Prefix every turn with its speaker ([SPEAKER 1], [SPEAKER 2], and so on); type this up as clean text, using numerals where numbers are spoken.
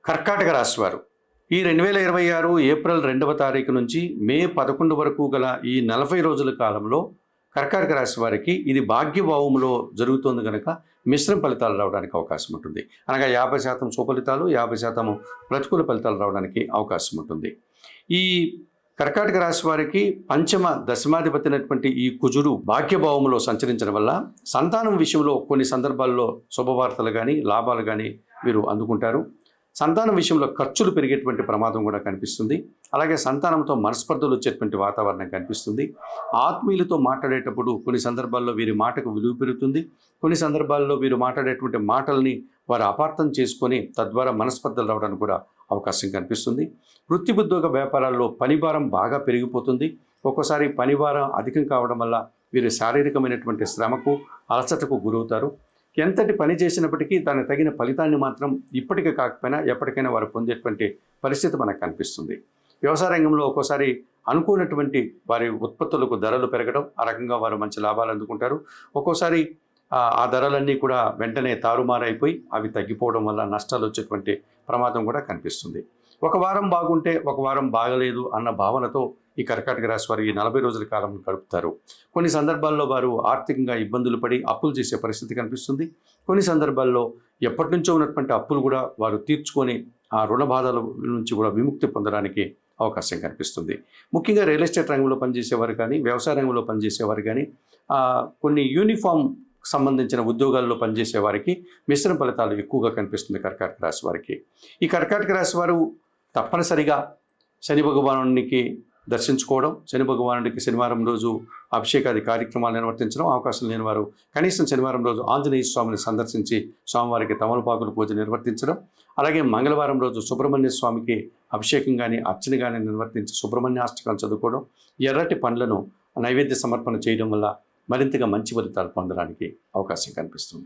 [SPEAKER 1] కర్కాటక రాశి వారు ఈ 2026 ఏప్రిల్ 2వ తారీఖు నుంచి మే 11 వరకు గల ఈ 40 రోజుల కాలంలో కర్కాటక రాశి వారికి ఇది భాగ్యభావంలో జరుగుతుంది కనుక మిశ్రమ ఫలితాలు రావడానికి అవకాశం ఉంటుంది. అనగా 50% సుఫలితాలు, 50% ప్రతికూల ఫలితాలు రావడానికి అవకాశం ఉంటుంది. ఈ కర్కాటక రాశి వారికి పంచమ దశమాధిపతి అయినటువంటి ఈ కుజుడు భాగ్యభావంలో సంచరించడం వల్ల సంతానం విషయంలో కొన్ని సందర్భాల్లో శుభవార్తలు కానీ లాభాలు కానీ వీరు అందుకుంటారు. సంతానం విషయంలో ఖర్చులు పెరిగేటువంటి ప్రమాదం కూడా కనిపిస్తుంది. అలాగే సంతానంతో మనస్పర్ధలు వచ్చేటువంటి వాతావరణం కనిపిస్తుంది. ఆత్మీయులతో మాట్లాడేటప్పుడు కొన్ని సందర్భాల్లో వీరి మాటకు విలువ పెరుగుతుంది. కొన్ని సందర్భాల్లో వీరు మాట్లాడేటువంటి మాటల్ని వారు అపార్థం చేసుకొని తద్వారా మనస్పర్ధలు రావడానికి కూడా అవకాశం కనిపిస్తుంది. వృత్తి ఉద్యోగ వ్యాపారాల్లో పనిభారం బాగా పెరిగిపోతుంది. ఒక్కోసారి పనిభారం అధికం కావడం వల్ల వీరు శారీరకమైనటువంటి శ్రమకు అలసటకు గురవుతారు. ఎంతటి పని చేసినప్పటికీ దానికి తగిన ఫలితాన్ని మాత్రం ఇప్పటికే కాకపోయినా ఎప్పటికైనా వారు పొందేటువంటి పరిస్థితి మనకు కనిపిస్తుంది. వ్యవసాయ రంగంలో ఒక్కోసారి అనుకున్నటువంటి వారి ఉత్పత్తులకు ధరలు పెరగడం, ఆ రకంగా వారు మంచి లాభాలు అందుకుంటారు. ఒక్కోసారి ఆ ధరలన్నీ కూడా వెంటనే తారుమారైపోయి అవి తగ్గిపోవడం వల్ల నష్టాలు వచ్చేటువంటి ప్రమాదం కూడా కనిపిస్తుంది. ఒక వారం బాగుంటే ఒక వారం బాగలేదు అన్న భావనతో ఈ కర్కాటక రాశి వారు ఈ 40 రోజుల కాలం గడుపుతారు. కొన్ని సందర్భాల్లో వారు ఆర్థికంగా ఇబ్బందులు పడి అప్పులు చేసే పరిస్థితి కనిపిస్తుంది. కొన్ని సందర్భాల్లో ఎప్పటి నుంచో ఉన్నటువంటి అప్పులు కూడా వారు తీర్చుకొని ఆ రుణ బాధల నుంచి కూడా విముక్తి పొందడానికి అవకాశం కనిపిస్తుంది. ముఖ్యంగా రియల్ ఎస్టేట్ రంగంలో పనిచేసేవారు కానీ, వ్యవసాయ రంగంలో పనిచేసేవారు కానీ, కొన్ని యూనిఫామ్ సంబంధించిన ఉద్యోగాల్లో పనిచేసే వారికి మిశ్రమ ఫలితాలు ఎక్కువగా కనిపిస్తుంది కర్కాటక రాశి వారికి. ఈ కర్కాటక రాశి వారు తప్పనిసరిగా శని భగవానునికి దర్శించుకోవడం, శని భగవానుడికి శనివారం రోజు అభిషేకాది కార్యక్రమాలు నిర్వర్తించడం, అవకాశం లేని వారు కనీసం శనివారం రోజు ఆంజనేయ స్వామిని సందర్శించి స్వామివారికి తమలపాకుల పూజ నిర్వర్తించడం, అలాగే మంగళవారం రోజు సుబ్రహ్మణ్య స్వామికి అభిషేకం కానీ అర్చన కానీ నిర్వర్తించి సుబ్రహ్మణ్యాష్టకాలు చదువుకోవడం, ఎర్రటి పండ్లను నైవేద్య సమర్పణ చేయడం వల్ల మరింతగా మంచి ఫలితాలు పొందడానికి అవకాశం కనిపిస్తుంది.